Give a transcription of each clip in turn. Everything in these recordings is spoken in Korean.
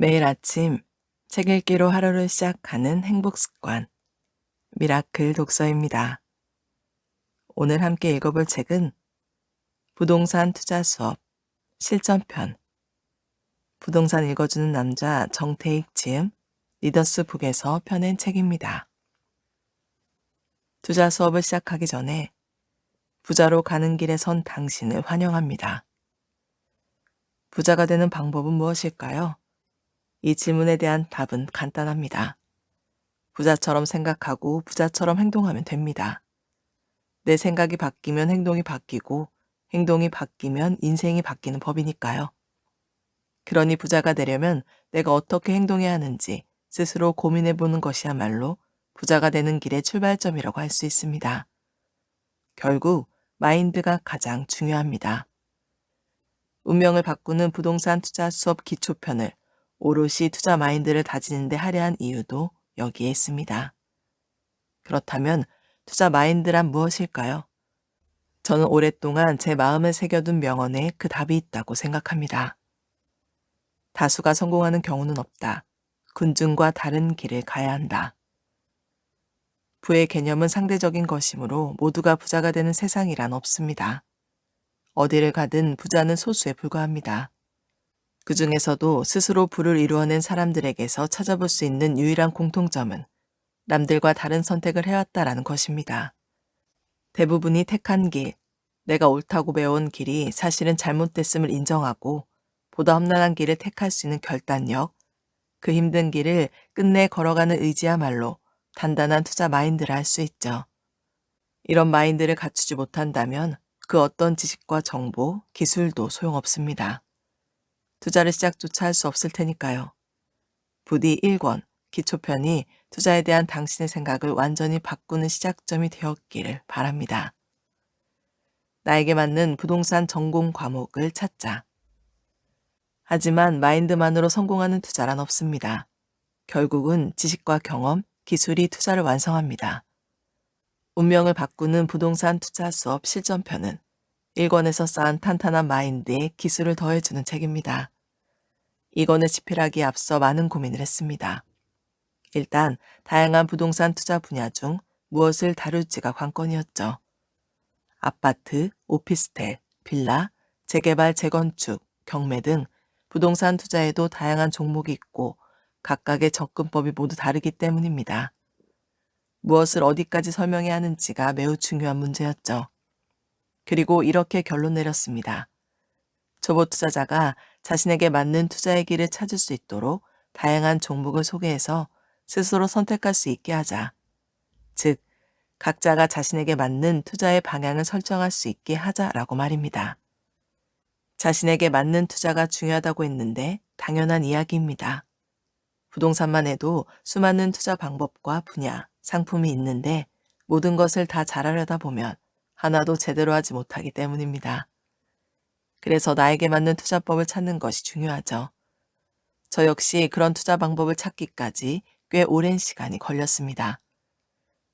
매일 아침 책 읽기로 하루를 시작하는 행복 습관, 미라클 독서입니다. 오늘 함께 읽어볼 책은 부동산 투자 수업 실전편, 부동산 읽어주는 남자 정태익 지음, 리더스 북에서 펴낸 책입니다. 투자 수업을 시작하기 전에 부자로 가는 길에 선 당신을 환영합니다. 부자가 되는 방법은 무엇일까요? 이 질문에 대한 답은 간단합니다. 부자처럼 생각하고 부자처럼 행동하면 됩니다. 내 생각이 바뀌면 행동이 바뀌고 행동이 바뀌면 인생이 바뀌는 법이니까요. 그러니 부자가 되려면 내가 어떻게 행동해야 하는지 스스로 고민해 보는 것이야말로 부자가 되는 길의 출발점이라고 할 수 있습니다. 결국 마인드가 가장 중요합니다. 운명을 바꾸는 부동산 투자 수업 기초편을 오롯이 투자 마인드를 다지는 데 할애한 이유도 여기에 있습니다. 그렇다면 투자 마인드란 무엇일까요? 저는 오랫동안 제 마음에 새겨둔 명언에 그 답이 있다고 생각합니다. 다수가 성공하는 경우는 없다. 군중과 다른 길을 가야 한다. 부의 개념은 상대적인 것이므로 모두가 부자가 되는 세상이란 없습니다. 어디를 가든 부자는 소수에 불과합니다. 그 중에서도 스스로 부를 이루어낸 사람들에게서 찾아볼 수 있는 유일한 공통점은 남들과 다른 선택을 해왔다라는 것입니다. 대부분이 택한 길, 내가 옳다고 배운 길이 사실은 잘못됐음을 인정하고 보다 험난한 길을 택할 수 있는 결단력, 그 힘든 길을 끝내 걸어가는 의지야말로 단단한 투자 마인드라 할 수 있죠. 이런 마인드를 갖추지 못한다면 그 어떤 지식과 정보, 기술도 소용없습니다. 투자를 시작조차 할 수 없을 테니까요. 부디 1권, 기초편이 투자에 대한 당신의 생각을 완전히 바꾸는 시작점이 되었기를 바랍니다. 나에게 맞는 부동산 전공 과목을 찾자. 하지만 마인드만으로 성공하는 투자란 없습니다. 결국은 지식과 경험, 기술이 투자를 완성합니다. 운명을 바꾸는 부동산 투자 수업 실전편은 1권에서 쌓은 탄탄한 마인드에 기술을 더해주는 책입니다. 이권을 집필하기에 앞서 많은 고민을 했습니다. 일단 다양한 부동산 투자 분야 중 무엇을 다룰지가 관건이었죠. 아파트, 오피스텔, 빌라, 재개발, 재건축, 경매 등 부동산 투자에도 다양한 종목이 있고 각각의 접근법이 모두 다르기 때문입니다. 무엇을 어디까지 설명해야 하는지가 매우 중요한 문제였죠. 그리고 이렇게 결론 내렸습니다. 초보 투자자가 자신에게 맞는 투자의 길을 찾을 수 있도록 다양한 종목을 소개해서 스스로 선택할 수 있게 하자. 즉, 각자가 자신에게 맞는 투자의 방향을 설정할 수 있게 하자라고 말입니다. 자신에게 맞는 투자가 중요하다고 했는데 당연한 이야기입니다. 부동산만 해도 수많은 투자 방법과 분야, 상품이 있는데 모든 것을 다 잘하려다 보면 하나도 제대로 하지 못하기 때문입니다. 그래서 나에게 맞는 투자법을 찾는 것이 중요하죠. 저 역시 그런 투자 방법을 찾기까지 꽤 오랜 시간이 걸렸습니다.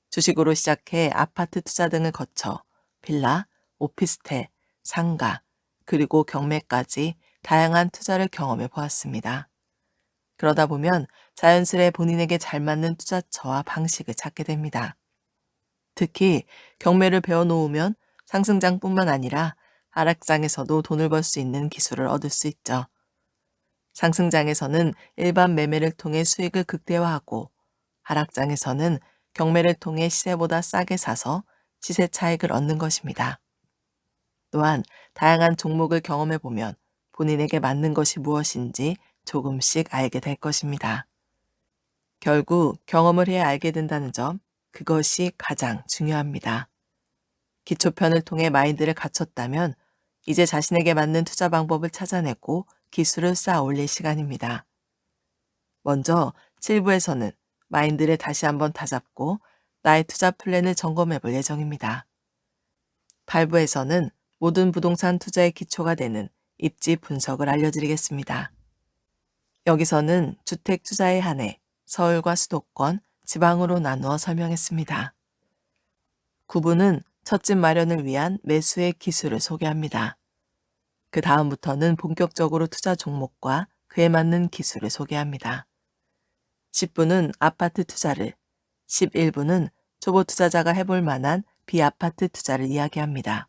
주식으로 시작해 아파트 투자 등을 거쳐 빌라, 오피스텔, 상가, 그리고 경매까지 다양한 투자를 경험해 보았습니다. 그러다 보면 자연스레 본인에게 잘 맞는 투자처와 방식을 찾게 됩니다. 특히 경매를 배워놓으면 상승장뿐만 아니라 하락장에서도 돈을 벌 수 있는 기술을 얻을 수 있죠. 상승장에서는 일반 매매를 통해 수익을 극대화하고 하락장에서는 경매를 통해 시세보다 싸게 사서 시세 차익을 얻는 것입니다. 또한 다양한 종목을 경험해 보면 본인에게 맞는 것이 무엇인지 조금씩 알게 될 것입니다. 결국 경험을 해야 알게 된다는 점, 그것이 가장 중요합니다. 기초편을 통해 마인드를 갖췄다면 이제 자신에게 맞는 투자 방법을 찾아내고 기술을 쌓아 올릴 시간입니다. 먼저 7부에서는 마인드를 다시 한번 다잡고 나의 투자 플랜을 점검해 볼 예정입니다. 8부에서는 모든 부동산 투자의 기초가 되는 입지 분석을 알려드리겠습니다. 여기서는 주택 투자에 한해 서울과 수도권, 지방으로 나누어 설명했습니다. 9부는 첫 집 마련을 위한 매수의 기술을 소개합니다. 그 다음부터는 본격적으로 투자 종목과 그에 맞는 기술을 소개합니다. 10부는 아파트 투자를, 11부는 초보 투자자가 해볼 만한 비아파트 투자를 이야기합니다.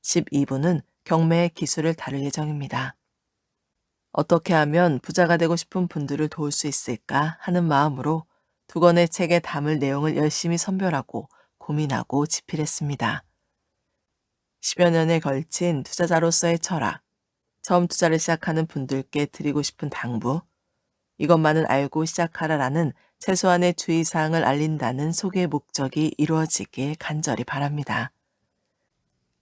12부는 경매의 기술을 다룰 예정입니다. 어떻게 하면 부자가 되고 싶은 분들을 도울 수 있을까 하는 마음으로 두 권의 책에 담을 내용을 열심히 선별하고 고민하고 집필했습니다. 10여 년에 걸친 투자자로서의 철학, 처음 투자를 시작하는 분들께 드리고 싶은 당부, 이것만은 알고 시작하라라는 최소한의 주의사항을 알린다는 소개의 목적이 이루어지길 간절히 바랍니다.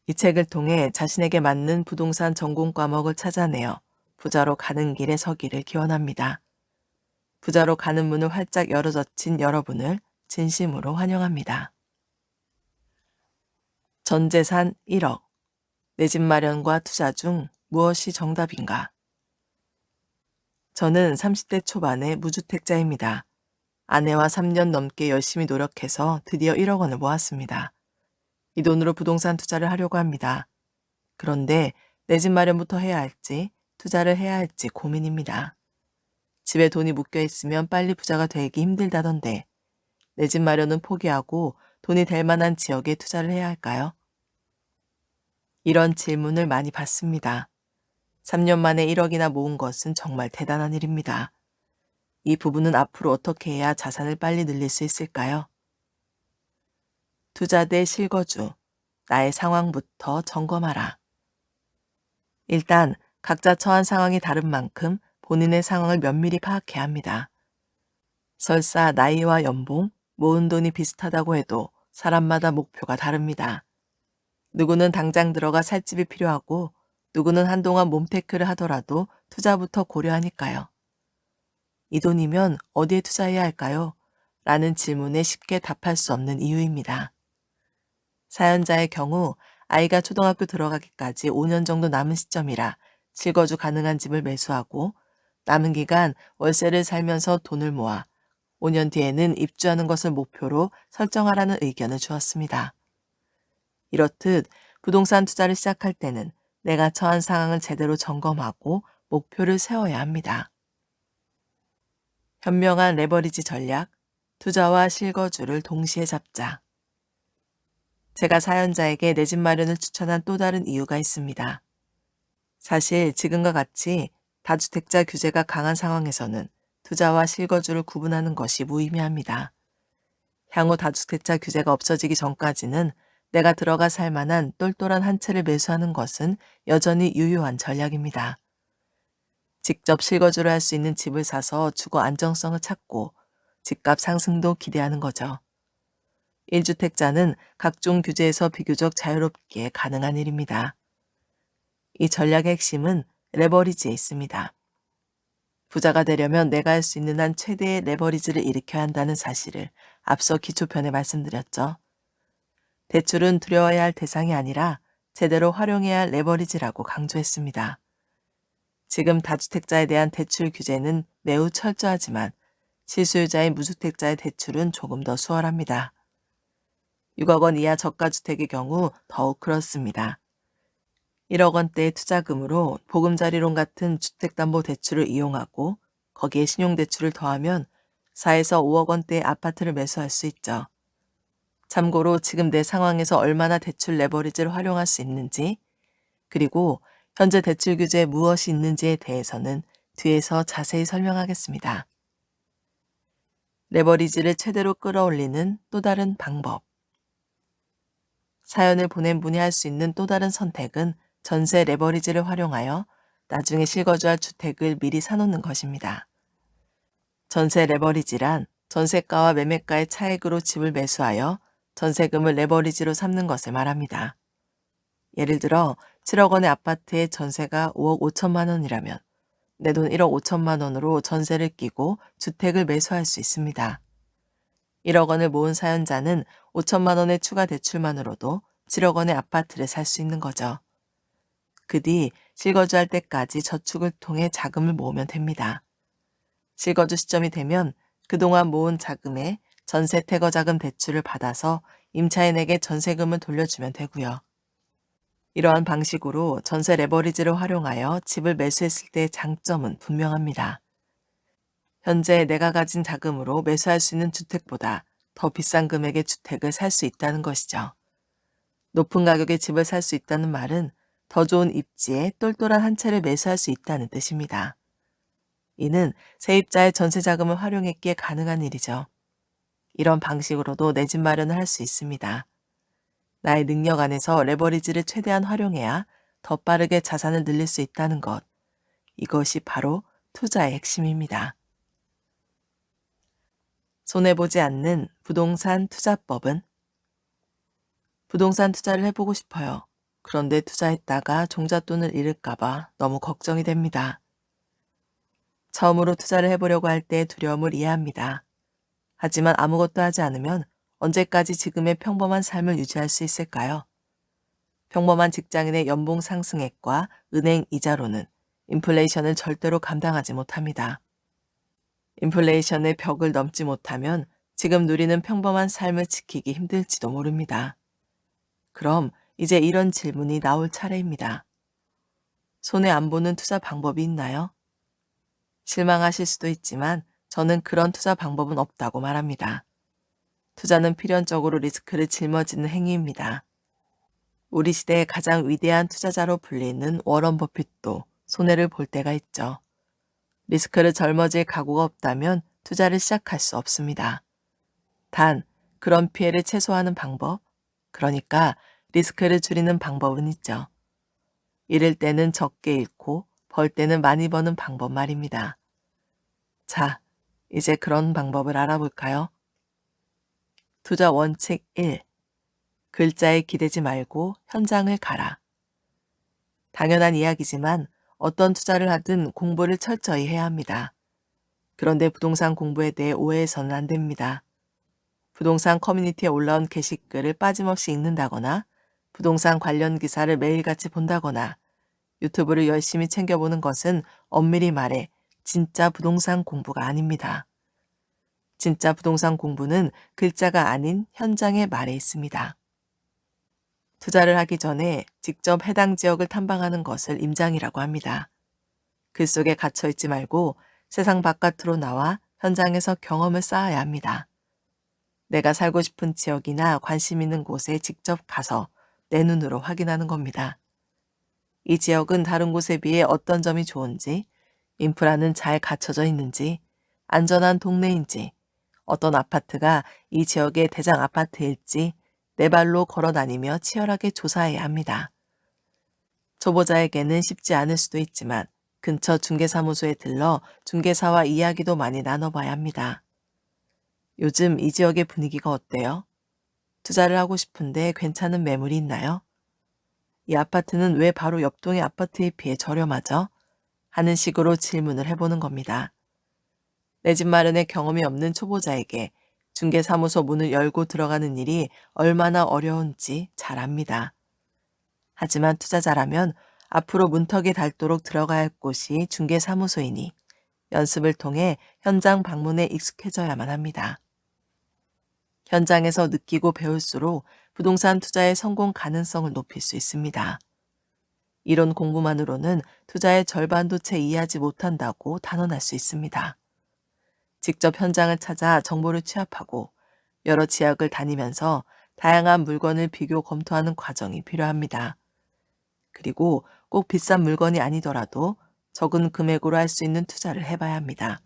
이 책을 통해 자신에게 맞는 부동산 전공 과목을 찾아내어 부자로 가는 길에 서기를 기원합니다. 부자로 가는 문을 활짝 열어젖힌 여러분을 진심으로 환영합니다. 전재산 1억. 내 집 마련과 투자 중 무엇이 정답인가? 저는 30대 초반의 무주택자입니다. 아내와 3년 넘게 열심히 노력해서 드디어 1억 원을 모았습니다. 이 돈으로 부동산 투자를 하려고 합니다. 그런데 내 집 마련부터 해야 할지 투자를 해야 할지 고민입니다. 집에 돈이 묶여 있으면 빨리 부자가 되기 힘들다던데 내 집 마련은 포기하고 돈이 될 만한 지역에 투자를 해야 할까요? 이런 질문을 많이 받습니다. 3년 만에 1억이나 모은 것은 정말 대단한 일입니다. 이 부분은 앞으로 어떻게 해야 자산을 빨리 늘릴 수 있을까요? 투자 대 실거주, 나의 상황부터 점검하라. 일단 각자 처한 상황이 다른 만큼 본인의 상황을 면밀히 파악해야 합니다. 설사 나이와 연봉, 모은 돈이 비슷하다고 해도 사람마다 목표가 다릅니다. 누구는 당장 들어가 살 집이 필요하고 누구는 한동안 몸테크를 하더라도 투자부터 고려하니까요. 이 돈이면 어디에 투자해야 할까요? 라는 질문에 쉽게 답할 수 없는 이유입니다. 사연자의 경우 아이가 초등학교 들어가기까지 5년 정도 남은 시점이라 실거주 가능한 집을 매수하고 남은 기간 월세를 살면서 돈을 모아 5년 뒤에는 입주하는 것을 목표로 설정하라는 의견을 주었습니다. 이렇듯 부동산 투자를 시작할 때는 내가 처한 상황을 제대로 점검하고 목표를 세워야 합니다. 현명한 레버리지 전략, 투자와 실거주를 동시에 잡자. 제가 사연자에게 내 집 마련을 추천한 또 다른 이유가 있습니다. 사실 지금과 같이 다주택자 규제가 강한 상황에서는 투자와 실거주를 구분하는 것이 무의미합니다. 향후 다주택자 규제가 없어지기 전까지는 내가 들어가 살 만한 똘똘한 한 채를 매수하는 것은 여전히 유효한 전략입니다. 직접 실거주를 할 수 있는 집을 사서 주거 안정성을 찾고 집값 상승도 기대하는 거죠. 1주택자는 각종 규제에서 비교적 자유롭게 가능한 일입니다. 이 전략의 핵심은 레버리지에 있습니다. 부자가 되려면 내가 할 수 있는 한 최대의 레버리지를 일으켜야 한다는 사실을 앞서 기초편에 말씀드렸죠. 대출은 두려워해야 할 대상이 아니라 제대로 활용해야 할 레버리지라고 강조했습니다. 지금 다주택자에 대한 대출 규제는 매우 철저하지만 실수요자인 무주택자의 대출은 조금 더 수월합니다. 6억 원 이하 저가주택의 경우 더욱 그렇습니다. 1억 원대의 투자금으로 보금자리론 같은 주택담보대출을 이용하고 거기에 신용대출을 더하면 4에서 5억 원대의 아파트를 매수할 수 있죠. 참고로 지금 내 상황에서 얼마나 대출 레버리지를 활용할 수 있는지, 그리고 현재 대출 규제에 무엇이 있는지에 대해서는 뒤에서 자세히 설명하겠습니다. 레버리지를 최대로 끌어올리는 또 다른 방법. 사연을 보낸 분이 할 수 있는 또 다른 선택은 전세 레버리지를 활용하여 나중에 실거주할 주택을 미리 사놓는 것입니다. 전세 레버리지란 전세가와 매매가의 차익으로 집을 매수하여 전세금을 레버리지로 삼는 것을 말합니다. 예를 들어 7억 원의 아파트의 전세가 5억 5천만 원이라면 내 돈 1억 5천만 원으로 전세를 끼고 주택을 매수할 수 있습니다. 1억 원을 모은 사연자는 5천만 원의 추가 대출만으로도 7억 원의 아파트를 살 수 있는 거죠. 그 뒤 실거주할 때까지 저축을 통해 자금을 모으면 됩니다. 실거주 시점이 되면 그동안 모은 자금에 전세 태거 자금 대출을 받아서 임차인에게 전세금을 돌려주면 되고요. 이러한 방식으로 전세 레버리지를 활용하여 집을 매수했을 때의 장점은 분명합니다. 현재 내가 가진 자금으로 매수할 수 있는 주택보다 더 비싼 금액의 주택을 살 수 있다는 것이죠. 높은 가격의 집을 살 수 있다는 말은 더 좋은 입지에 똘똘한 한 채를 매수할 수 있다는 뜻입니다. 이는 세입자의 전세 자금을 활용했기에 가능한 일이죠. 이런 방식으로도 내 집 마련을 할 수 있습니다. 나의 능력 안에서 레버리지를 최대한 활용해야 더 빠르게 자산을 늘릴 수 있다는 것. 이것이 바로 투자의 핵심입니다. 손해보지 않는 부동산 투자법은 부동산 투자를 해보고 싶어요. 그런데 투자했다가 종잣돈을 잃을까봐 너무 걱정이 됩니다. 처음으로 투자를 해보려고 할 때 두려움을 이해합니다. 하지만 아무것도 하지 않으면 언제까지 지금의 평범한 삶을 유지할 수 있을까요? 평범한 직장인의 연봉 상승액과 은행 이자로는 인플레이션을 절대로 감당하지 못합니다. 인플레이션의 벽을 넘지 못하면 지금 누리는 평범한 삶을 지키기 힘들지도 모릅니다. 그럼 이제 이런 질문이 나올 차례입니다. 손해 안 보는 투자 방법이 있나요? 실망하실 수도 있지만 저는 그런 투자 방법은 없다고 말합니다. 투자는 필연적으로 리스크를 짊어지는 행위입니다. 우리 시대의 가장 위대한 투자자로 불리는 워런 버핏도 손해를 볼 때가 있죠. 리스크를 짊어질 각오가 없다면 투자를 시작할 수 없습니다. 단, 그런 피해를 최소화하는 방법, 그러니까 리스크를 줄이는 방법은 있죠. 잃을 때는 적게 잃고 벌 때는 많이 버는 방법 말입니다. 자, 이제 그런 방법을 알아볼까요? 투자 원칙 1. 글자에 기대지 말고 현장을 가라. 당연한 이야기지만 어떤 투자를 하든 공부를 철저히 해야 합니다. 그런데 부동산 공부에 대해 오해해서는 안 됩니다. 부동산 커뮤니티에 올라온 게시글을 빠짐없이 읽는다거나 부동산 관련 기사를 매일같이 본다거나 유튜브를 열심히 챙겨보는 것은 엄밀히 말해 진짜 부동산 공부가 아닙니다. 진짜 부동산 공부는 글자가 아닌 현장의 말에 있습니다. 투자를 하기 전에 직접 해당 지역을 탐방하는 것을 임장이라고 합니다. 글 속에 갇혀 있지 말고 세상 바깥으로 나와 현장에서 경험을 쌓아야 합니다. 내가 살고 싶은 지역이나 관심 있는 곳에 직접 가서 내 눈으로 확인하는 겁니다. 이 지역은 다른 곳에 비해 어떤 점이 좋은지, 인프라는 잘 갖춰져 있는지, 안전한 동네인지, 어떤 아파트가 이 지역의 대장 아파트일지 내 발로 걸어 다니며 치열하게 조사해야 합니다. 초보자에게는 쉽지 않을 수도 있지만 근처 중개사무소에 들러 중개사와 이야기도 많이 나눠봐야 합니다. 요즘 이 지역의 분위기가 어때요? 투자를 하고 싶은데 괜찮은 매물이 있나요? 이 아파트는 왜 바로 옆동의 아파트에 비해 저렴하죠? 하는 식으로 질문을 해보는 겁니다. 내 집 마련의 경험이 없는 초보자에게 중개사무소 문을 열고 들어가는 일이 얼마나 어려운지 잘 압니다. 하지만 투자자라면 앞으로 문턱에 닳도록 들어가야 할 곳이 중개사무소이니 연습을 통해 현장 방문에 익숙해져야만 합니다. 현장에서 느끼고 배울수록 부동산 투자의 성공 가능성을 높일 수 있습니다. 이론 공부만으로는 투자의 절반도 채 이해하지 못한다고 단언할 수 있습니다. 직접 현장을 찾아 정보를 취합하고 여러 지역을 다니면서 다양한 물건을 비교 검토하는 과정이 필요합니다. 그리고 꼭 비싼 물건이 아니더라도 적은 금액으로 할 수 있는 투자를 해봐야 합니다.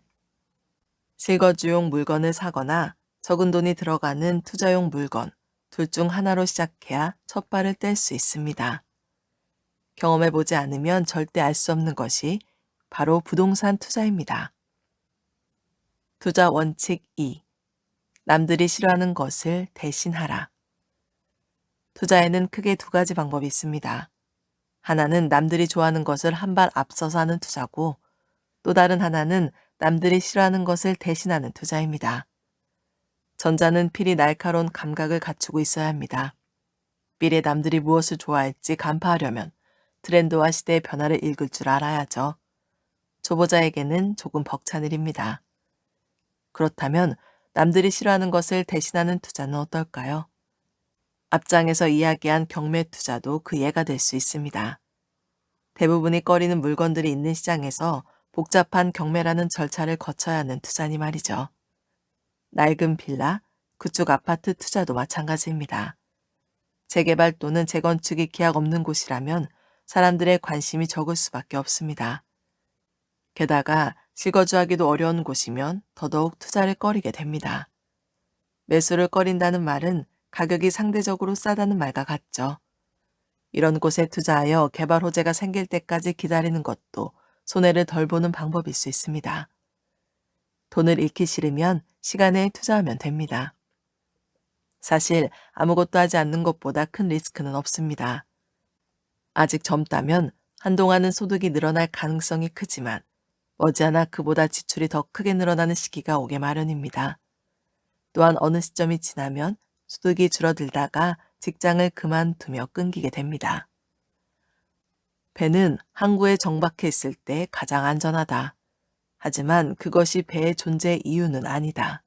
실거주용 물건을 사거나 적은 돈이 들어가는 투자용 물건, 둘 중 하나로 시작해야 첫 발을 뗄 수 있습니다. 경험해보지 않으면 절대 알 수 없는 것이 바로 부동산 투자입니다. 투자 원칙 2. 남들이 싫어하는 것을 대신하라. 투자에는 크게 두 가지 방법이 있습니다. 하나는 남들이 좋아하는 것을 한 발 앞서서 하는 투자고 또 다른 하나는 남들이 싫어하는 것을 대신하는 투자입니다. 전자는 필히 날카로운 감각을 갖추고 있어야 합니다. 미래 남들이 무엇을 좋아할지 간파하려면 트렌드와 시대의 변화를 읽을 줄 알아야죠. 초보자에게는 조금 벅찬 일입니다. 그렇다면 남들이 싫어하는 것을 대신하는 투자는 어떨까요? 앞장에서 이야기한 경매 투자도 그 예가 될 수 있습니다. 대부분이 꺼리는 물건들이 있는 시장에서 복잡한 경매라는 절차를 거쳐야 하는 투자니 말이죠. 낡은 빌라, 구축 아파트 투자도 마찬가지입니다. 재개발 또는 재건축이 기약 없는 곳이라면 사람들의 관심이 적을 수밖에 없습니다. 게다가 실거주하기도 어려운 곳이면 더더욱 투자를 꺼리게 됩니다. 매수를 꺼린다는 말은 가격이 상대적으로 싸다는 말과 같죠. 이런 곳에 투자하여 개발 호재가 생길 때까지 기다리는 것도 손해를 덜 보는 방법일 수 있습니다. 돈을 잃기 싫으면 시간에 투자하면 됩니다. 사실 아무것도 하지 않는 것보다 큰 리스크는 없습니다. 아직 젊다면 한동안은 소득이 늘어날 가능성이 크지만 머지않아 그보다 지출이 더 크게 늘어나는 시기가 오게 마련입니다. 또한 어느 시점이 지나면 소득이 줄어들다가 직장을 그만두며 끊기게 됩니다. 배는 항구에 정박해 있을 때 가장 안전하다. 하지만 그것이 배의 존재 이유는 아니다.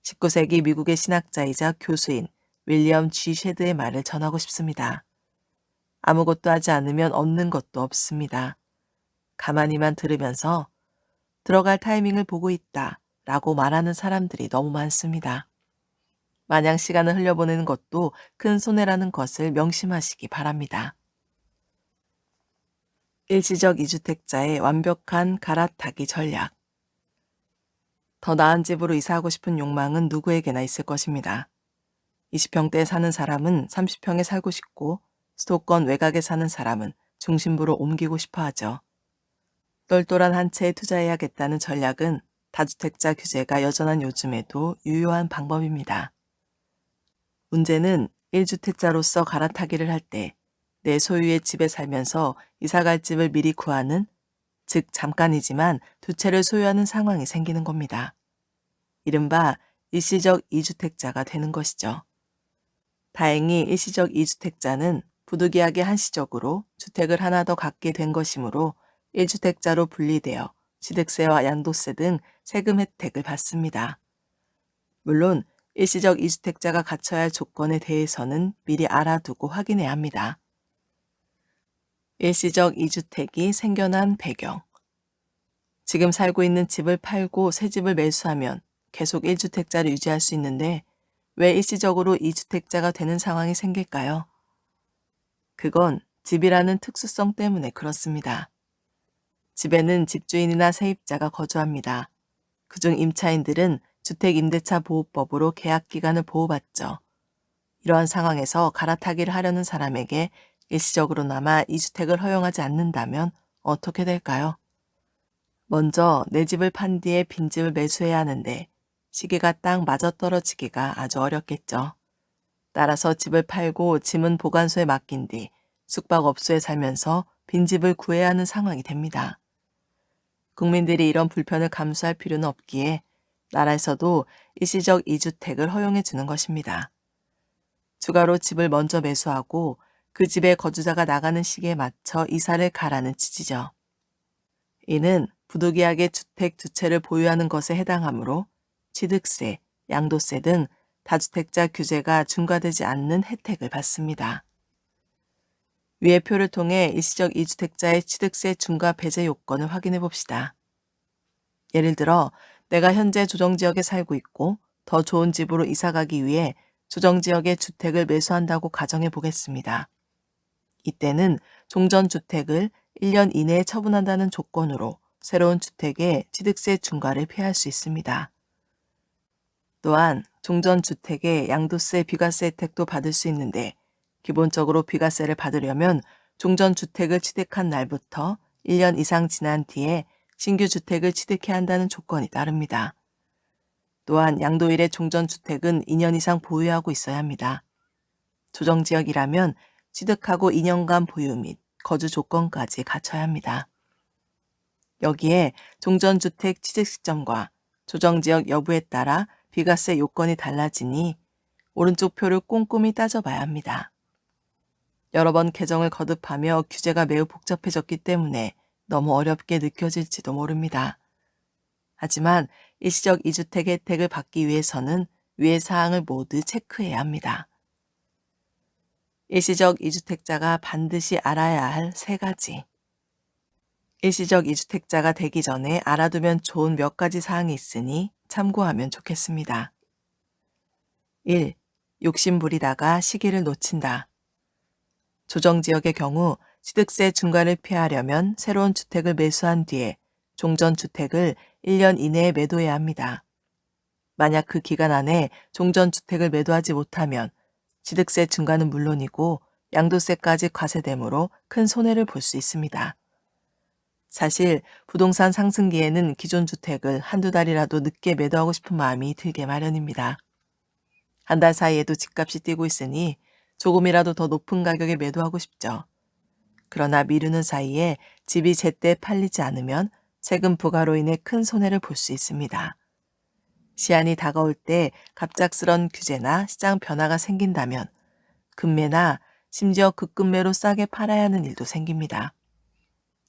19세기 미국의 신학자이자 교수인 윌리엄 G. 쉐드의 말을 전하고 싶습니다. 아무것도 하지 않으면 얻는 것도 없습니다. 가만히만 들으면서 들어갈 타이밍을 보고 있다 라고 말하는 사람들이 너무 많습니다. 마냥 시간을 흘려보내는 것도 큰 손해라는 것을 명심하시기 바랍니다. 일시적 이주택자의 완벽한 갈아타기 전략. 더 나은 집으로 이사하고 싶은 욕망은 누구에게나 있을 것입니다. 20평대에 사는 사람은 30평에 살고 싶고 수도권 외곽에 사는 사람은 중심부로 옮기고 싶어 하죠. 똘똘한 한 채에 투자해야겠다는 전략은 다주택자 규제가 여전한 요즘에도 유효한 방법입니다. 문제는 1주택자로서 갈아타기를 할 때 내 소유의 집에 살면서 이사갈 집을 미리 구하는, 즉 잠깐이지만 두 채를 소유하는 상황이 생기는 겁니다. 이른바 일시적 이주택자가 되는 것이죠. 다행히 일시적 이주택자는 부득이하게 한시적으로 주택을 하나 더 갖게 된 것이므로 1주택자로 분리되어 취득세와 양도세 등 세금 혜택을 받습니다. 물론 일시적 이주택자가 갖춰야 할 조건에 대해서는 미리 알아두고 확인해야 합니다. 일시적 이주택이 생겨난 배경. 지금 살고 있는 집을 팔고 새 집을 매수하면 계속 1주택자를 유지할 수 있는데 왜 일시적으로 2주택자가 되는 상황이 생길까요? 그건 집이라는 특수성 때문에 그렇습니다. 집에는 집주인이나 세입자가 거주합니다. 그중 임차인들은 주택임대차보호법으로 계약기간을 보호받죠. 이러한 상황에서 갈아타기를 하려는 사람에게 일시적으로나마 이주택을 허용하지 않는다면 어떻게 될까요? 먼저 내 집을 판 뒤에 빈집을 매수해야 하는데 시기가 딱 맞아떨어지기가 아주 어렵겠죠. 따라서 집을 팔고 짐은 보관소에 맡긴 뒤 숙박업소에 살면서 빈집을 구해야 하는 상황이 됩니다. 국민들이 이런 불편을 감수할 필요는 없기에 나라에서도 일시적 이주택을 허용해 주는 것입니다. 추가로 집을 먼저 매수하고 그 집의 거주자가 나가는 시기에 맞춰 이사를 가라는 취지죠. 이는 부득이하게 주택 두 채를 보유하는 것에 해당하므로 취득세, 양도세 등 다주택자 규제가 중과되지 않는 혜택을 받습니다. 위의 표를 통해 일시적 이주택자의 취득세 중과 배제 요건을 확인해 봅시다. 예를 들어 내가 현재 조정지역에 살고 있고 더 좋은 집으로 이사가기 위해 조정지역의 주택을 매수한다고 가정해 보겠습니다. 이때는 종전주택을 1년 이내에 처분한다는 조건으로 새로운 주택의 취득세 중과를 피할 수 있습니다. 또한 종전주택의 양도세, 비과세 혜택도 받을 수 있는데 기본적으로 비과세를 받으려면 종전주택을 취득한 날부터 1년 이상 지난 뒤에 신규 주택을 취득해야 한다는 조건이 따릅니다. 또한 양도일의 종전주택은 2년 이상 보유하고 있어야 합니다. 조정지역이라면 취득하고 2년간 보유 및 거주 조건까지 갖춰야 합니다. 여기에 종전주택 취득 시점과 조정지역 여부에 따라 비과세 요건이 달라지니 오른쪽 표를 꼼꼼히 따져봐야 합니다. 여러 번 개정을 거듭하며 규제가 매우 복잡해졌기 때문에 너무 어렵게 느껴질지도 모릅니다. 하지만 일시적 이주택 혜택을 받기 위해서는 위의 사항을 모두 체크해야 합니다. 일시적 이주택자가 반드시 알아야 할 3가지. 일시적 이주택자가 되기 전에 알아두면 좋은 몇 가지 사항이 있으니 참고하면 좋겠습니다. 1. 욕심부리다가 시기를 놓친다. 조정지역의 경우 취득세 중과를 피하려면 새로운 주택을 매수한 뒤에 종전주택을 1년 이내에 매도해야 합니다. 만약 그 기간 안에 종전주택을 매도하지 못하면 취득세 중과는 물론이고 양도세까지 과세되므로 큰 손해를 볼 수 있습니다. 사실 부동산 상승기에는 기존 주택을 한두 달이라도 늦게 매도하고 싶은 마음이 들게 마련입니다. 한 달 사이에도 집값이 뛰고 있으니 조금이라도 더 높은 가격에 매도하고 싶죠. 그러나 미루는 사이에 집이 제때 팔리지 않으면 세금 부과로 인해 큰 손해를 볼 수 있습니다. 시한이 다가올 때 갑작스런 규제나 시장 변화가 생긴다면 급매나 심지어 급급매로 싸게 팔아야 하는 일도 생깁니다.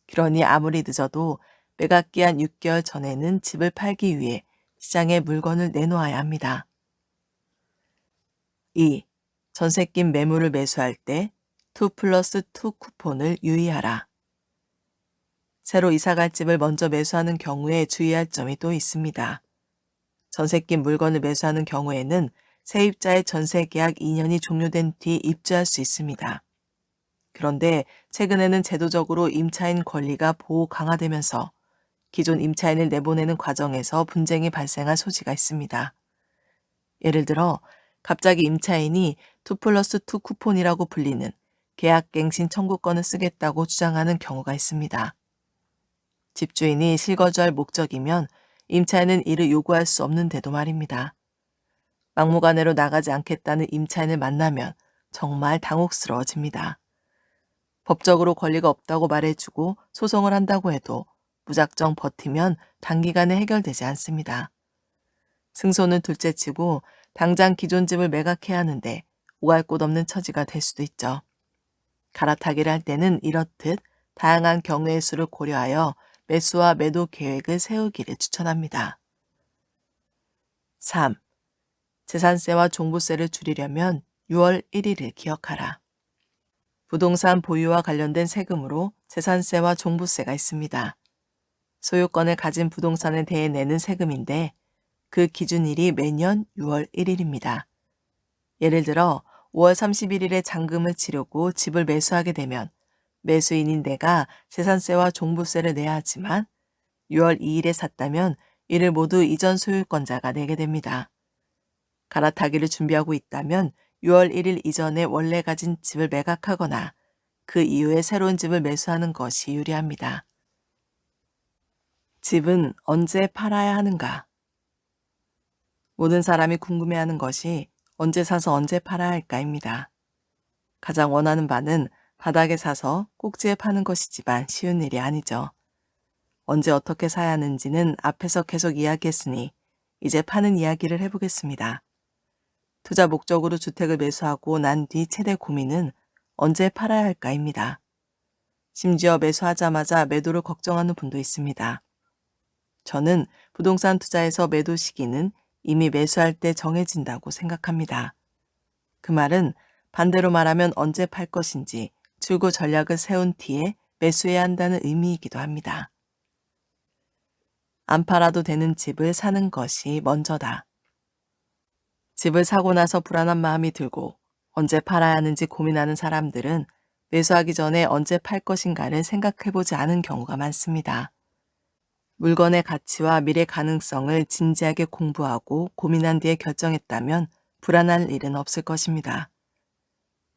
그러니 아무리 늦어도 매각기한 6개월 전에는 집을 팔기 위해 시장에 물건을 내놓아야 합니다. 2. 전세 낀 매물을 매수할 때 2+2 쿠폰을 유의하라. 새로 이사갈 집을 먼저 매수하는 경우에 주의할 점이 또 있습니다. 전세 낀 물건을 매수하는 경우에는 세입자의 전세 계약 2년이 종료된 뒤 입주할 수 있습니다. 그런데 최근에는 제도적으로 임차인 권리가 보호 강화되면서 기존 임차인을 내보내는 과정에서 분쟁이 발생할 소지가 있습니다. 예를 들어 갑자기 임차인이 2+2 쿠폰이라고 불리는 계약갱신 청구권을 쓰겠다고 주장하는 경우가 있습니다. 집주인이 실거주할 목적이면 임차인은 이를 요구할 수 없는데도 말입니다. 막무가내로 나가지 않겠다는 임차인을 만나면 정말 당혹스러워집니다. 법적으로 권리가 없다고 말해주고 소송을 한다고 해도 무작정 버티면 단기간에 해결되지 않습니다. 승소는 둘째치고 당장 기존 집을 매각해야 하는데 오갈 곳 없는 처지가 될 수도 있죠. 갈아타기를 할 때는 이렇듯 다양한 경우의 수를 고려하여 매수와 매도 계획을 세우기를 추천합니다. 3. 재산세와 종부세를 줄이려면 6월 1일을 기억하라. 부동산 보유와 관련된 세금으로 재산세와 종부세가 있습니다. 소유권을 가진 부동산에 대해 내는 세금인데 그 기준일이 매년 6월 1일입니다. 예를 들어 5월 31일에 잔금을 치르고 집을 매수하게 되면 매수인인 내가 재산세와 종부세를 내야 하지만 6월 2일에 샀다면 이를 모두 이전 소유권자가 내게 됩니다. 갈아타기를 준비하고 있다면 6월 1일 이전에 원래 가진 집을 매각하거나 그 이후에 새로운 집을 매수하는 것이 유리합니다. 집은 언제 팔아야 하는가? 모든 사람이 궁금해하는 것이 언제 사서 언제 팔아야 할까입니다. 가장 원하는 바는 바닥에 사서 꼭지에 파는 것이지만 쉬운 일이 아니죠. 언제 어떻게 사야 하는지는 앞에서 계속 이야기했으니 이제 파는 이야기를 해보겠습니다. 투자 목적으로 주택을 매수하고 난 뒤 최대 고민은 언제 팔아야 할까입니다. 심지어 매수하자마자 매도를 걱정하는 분도 있습니다. 저는 부동산 투자에서 매도 시기는 이미 매수할 때 정해진다고 생각합니다. 그 말은 반대로 말하면 언제 팔 것인지 출구 전략을 세운 뒤에 매수해야 한다는 의미이기도 합니다. 안 팔아도 되는 집을 사는 것이 먼저다. 집을 사고 나서 불안한 마음이 들고 언제 팔아야 하는지 고민하는 사람들은 매수하기 전에 언제 팔 것인가를 생각해보지 않은 경우가 많습니다. 물건의 가치와 미래 가능성을 진지하게 공부하고 고민한 뒤에 결정했다면 불안할 일은 없을 것입니다.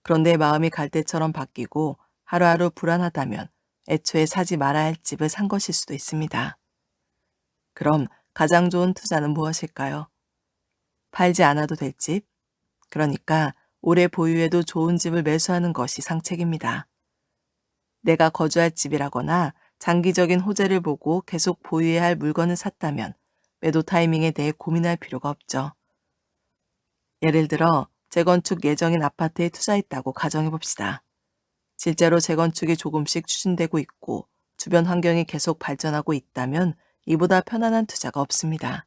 그런데 마음이 갈대처럼 바뀌고 하루하루 불안하다면 애초에 사지 말아야 할 집을 산 것일 수도 있습니다. 그럼 가장 좋은 투자는 무엇일까요? 팔지 않아도 될 집? 그러니까 오래 보유해도 좋은 집을 매수하는 것이 상책입니다. 내가 거주할 집이라거나 장기적인 호재를 보고 계속 보유해야 할 물건을 샀다면 매도 타이밍에 대해 고민할 필요가 없죠. 예를 들어 재건축 예정인 아파트에 투자했다고 가정해봅시다. 실제로 재건축이 조금씩 추진되고 있고 주변 환경이 계속 발전하고 있다면 이보다 편안한 투자가 없습니다.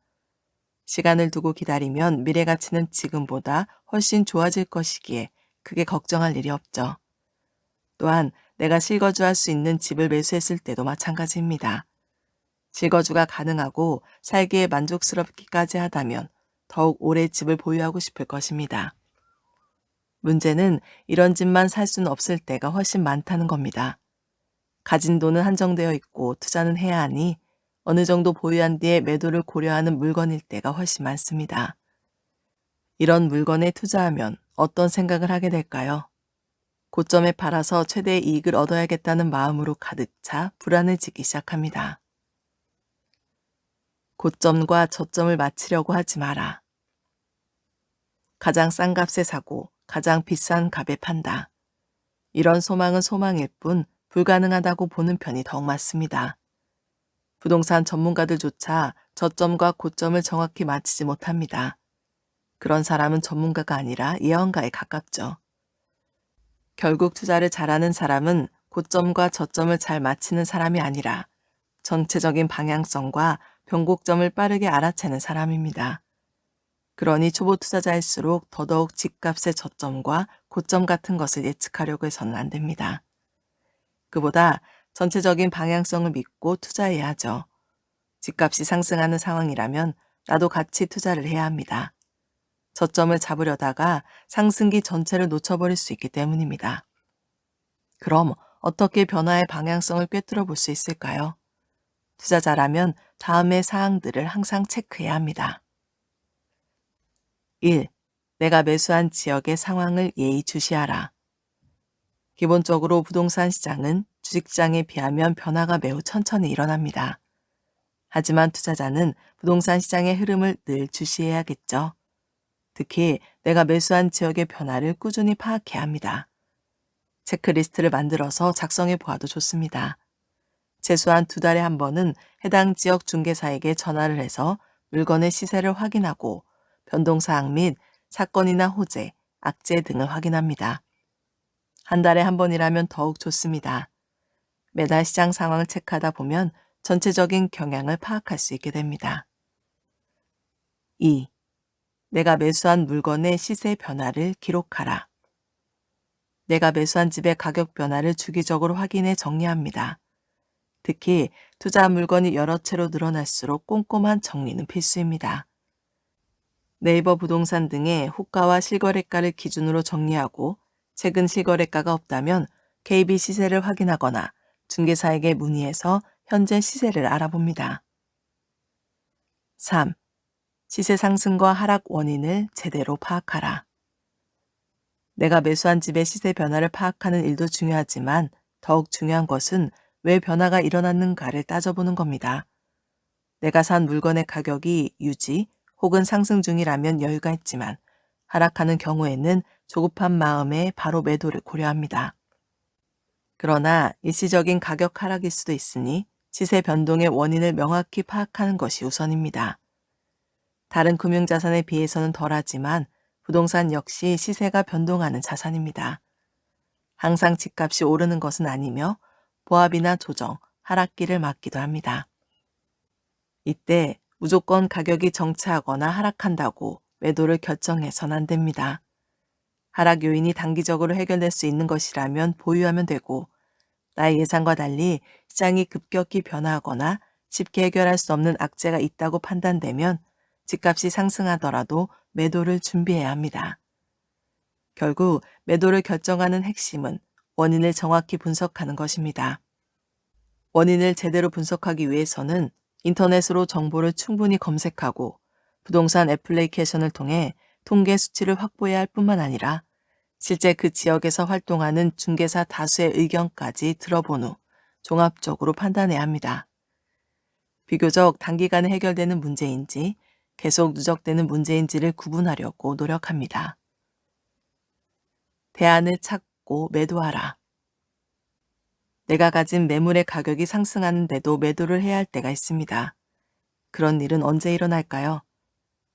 시간을 두고 기다리면 미래 가치는 지금보다 훨씬 좋아질 것이기에 크게 걱정할 일이 없죠. 또한 내가 실거주할 수 있는 집을 매수했을 때도 마찬가지입니다. 실거주가 가능하고 살기에 만족스럽기까지 하다면 더욱 오래 집을 보유하고 싶을 것입니다. 문제는 이런 집만 살 수는 없을 때가 훨씬 많다는 겁니다. 가진 돈은 한정되어 있고 투자는 해야 하니 어느 정도 보유한 뒤에 매도를 고려하는 물건일 때가 훨씬 많습니다. 이런 물건에 투자하면 어떤 생각을 하게 될까요? 고점에 팔아서 최대의 이익을 얻어야겠다는 마음으로 가득 차 불안해지기 시작합니다. 고점과 저점을 맞추려고 하지 마라. 가장 싼 값에 사고 가장 비싼 값에 판다. 이런 소망은 소망일 뿐 불가능하다고 보는 편이 더욱 맞습니다. 부동산 전문가들조차 저점과 고점을 정확히 맞히지 못합니다. 그런 사람은 전문가가 아니라 예언가에 가깝죠. 결국 투자를 잘하는 사람은 고점과 저점을 잘 맞히는 사람이 아니라 전체적인 방향성과 변곡점을 빠르게 알아채는 사람입니다. 그러니 초보 투자자일수록 더더욱 집값의 저점과 고점 같은 것을 예측하려고 해서는 안 됩니다. 그보다 전체적인 방향성을 믿고 투자해야 하죠. 집값이 상승하는 상황이라면 나도 같이 투자를 해야 합니다. 저점을 잡으려다가 상승기 전체를 놓쳐버릴 수 있기 때문입니다. 그럼 어떻게 변화의 방향성을 꿰뚫어 볼 수 있을까요? 투자자라면 다음의 사항들을 항상 체크해야 합니다. 1. 내가 매수한 지역의 상황을 예의주시하라. 기본적으로 부동산 시장은 주식시장에 비하면 변화가 매우 천천히 일어납니다. 하지만 투자자는 부동산 시장의 흐름을 늘 주시해야겠죠. 특히 내가 매수한 지역의 변화를 꾸준히 파악해야 합니다. 체크리스트를 만들어서 작성해 보아도 좋습니다. 최소한 2달에 한 번은 해당 지역 중개사에게 전화를 해서 물건의 시세를 확인하고 변동사항 및 사건이나 호재, 악재 등을 확인합니다. 한 달에 한 번이라면 더욱 좋습니다. 매달 시장 상황을 체크하다 보면 전체적인 경향을 파악할 수 있게 됩니다. 2. 내가 매수한 물건의 시세 변화를 기록하라. 내가 매수한 집의 가격 변화를 주기적으로 확인해 정리합니다. 특히 투자 물건이 여러 채로 늘어날수록 꼼꼼한 정리는 필수입니다. 네이버 부동산 등의 호가와 실거래가를 기준으로 정리하고 최근 실거래가가 없다면 KB 시세를 확인하거나 중개사에게 문의해서 현재 시세를 알아봅니다. 3. 시세 상승과 하락 원인을 제대로 파악하라. 내가 매수한 집의 시세 변화를 파악하는 일도 중요하지만 더욱 중요한 것은 왜 변화가 일어났는가를 따져보는 겁니다. 내가 산 물건의 가격이 유지 혹은 상승 중이라면 여유가 있지만 하락하는 경우에는 조급한 마음에 바로 매도를 고려합니다. 그러나 일시적인 가격 하락일 수도 있으니 시세 변동의 원인을 명확히 파악하는 것이 우선입니다. 다른 금융자산에 비해서는 덜하지만 부동산 역시 시세가 변동하는 자산입니다. 항상 집값이 오르는 것은 아니며 보합이나 조정, 하락기를 맞기도 합니다. 이때 무조건 가격이 정체하거나 하락한다고 매도를 결정해서는 안 됩니다. 하락 요인이 단기적으로 해결될 수 있는 것이라면 보유하면 되고 나의 예상과 달리 시장이 급격히 변화하거나 쉽게 해결할 수 없는 악재가 있다고 판단되면 집값이 상승하더라도 매도를 준비해야 합니다. 결국 매도를 결정하는 핵심은 원인을 정확히 분석하는 것입니다. 원인을 제대로 분석하기 위해서는 인터넷으로 정보를 충분히 검색하고 부동산 애플리케이션을 통해 통계 수치를 확보해야 할 뿐만 아니라 실제 그 지역에서 활동하는 중개사 다수의 의견까지 들어본 후 종합적으로 판단해야 합니다. 비교적 단기간에 해결되는 문제인지 계속 누적되는 문제인지를 구분하려고 노력합니다. 대안을 찾고 매도하라. 내가 가진 매물의 가격이 상승하는데도 매도를 해야 할 때가 있습니다. 그런 일은 언제 일어날까요?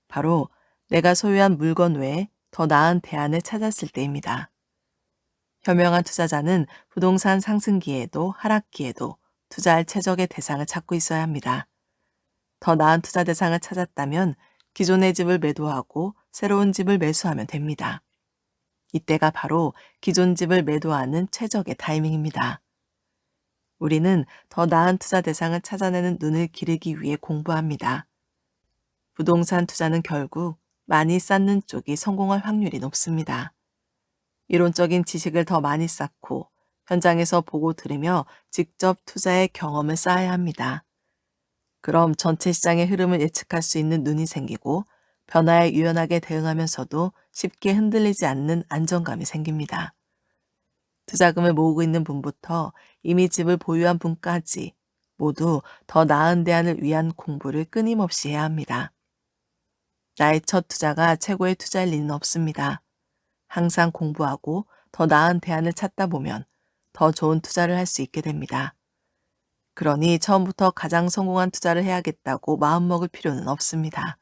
바로 내가 소유한 물건 외에 더 나은 대안을 찾았을 때입니다. 현명한 투자자는 부동산 상승기에도 하락기에도 투자할 최적의 대상을 찾고 있어야 합니다. 더 나은 투자 대상을 찾았다면 기존의 집을 매도하고 새로운 집을 매수하면 됩니다. 이때가 바로 기존 집을 매도하는 최적의 타이밍입니다. 우리는 더 나은 투자 대상을 찾아내는 눈을 기르기 위해 공부합니다. 부동산 투자는 결국 많이 쌓는 쪽이 성공할 확률이 높습니다. 이론적인 지식을 더 많이 쌓고 현장에서 보고 들으며 직접 투자의 경험을 쌓아야 합니다. 그럼 전체 시장의 흐름을 예측할 수 있는 눈이 생기고 변화에 유연하게 대응하면서도 쉽게 흔들리지 않는 안정감이 생깁니다. 투자금을 모으고 있는 분부터 이미 집을 보유한 분까지 모두 더 나은 대안을 위한 공부를 끊임없이 해야 합니다. 나의 첫 투자가 최고의 투자일 리는 없습니다. 항상 공부하고 더 나은 대안을 찾다 보면 더 좋은 투자를 할 수 있게 됩니다. 그러니 처음부터 가장 성공한 투자를 해야겠다고 마음먹을 필요는 없습니다.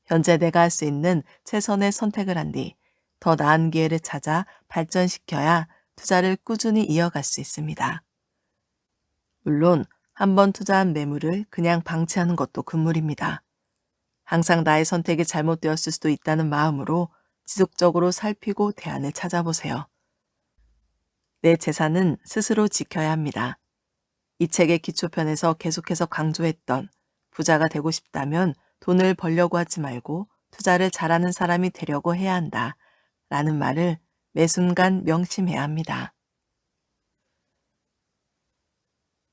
현재 내가 할 수 있는 최선의 선택을 한 뒤 더 나은 기회를 찾아 발전시켜야 투자를 꾸준히 이어갈 수 있습니다. 물론 한번 투자한 매물을 그냥 방치하는 것도 금물입니다. 항상 나의 선택이 잘못되었을 수도 있다는 마음으로 지속적으로 살피고 대안을 찾아보세요. 내 재산은 스스로 지켜야 합니다. 이 책의 기초편에서 계속해서 강조했던 부자가 되고 싶다면 돈을 벌려고 하지 말고 투자를 잘하는 사람이 되려고 해야 한다. 라는 말을 매 순간 명심해야 합니다.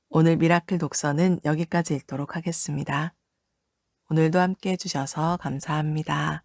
오늘 미라클 독서는 여기까지 읽도록 하겠습니다. 오늘도 함께 해주셔서 감사합니다.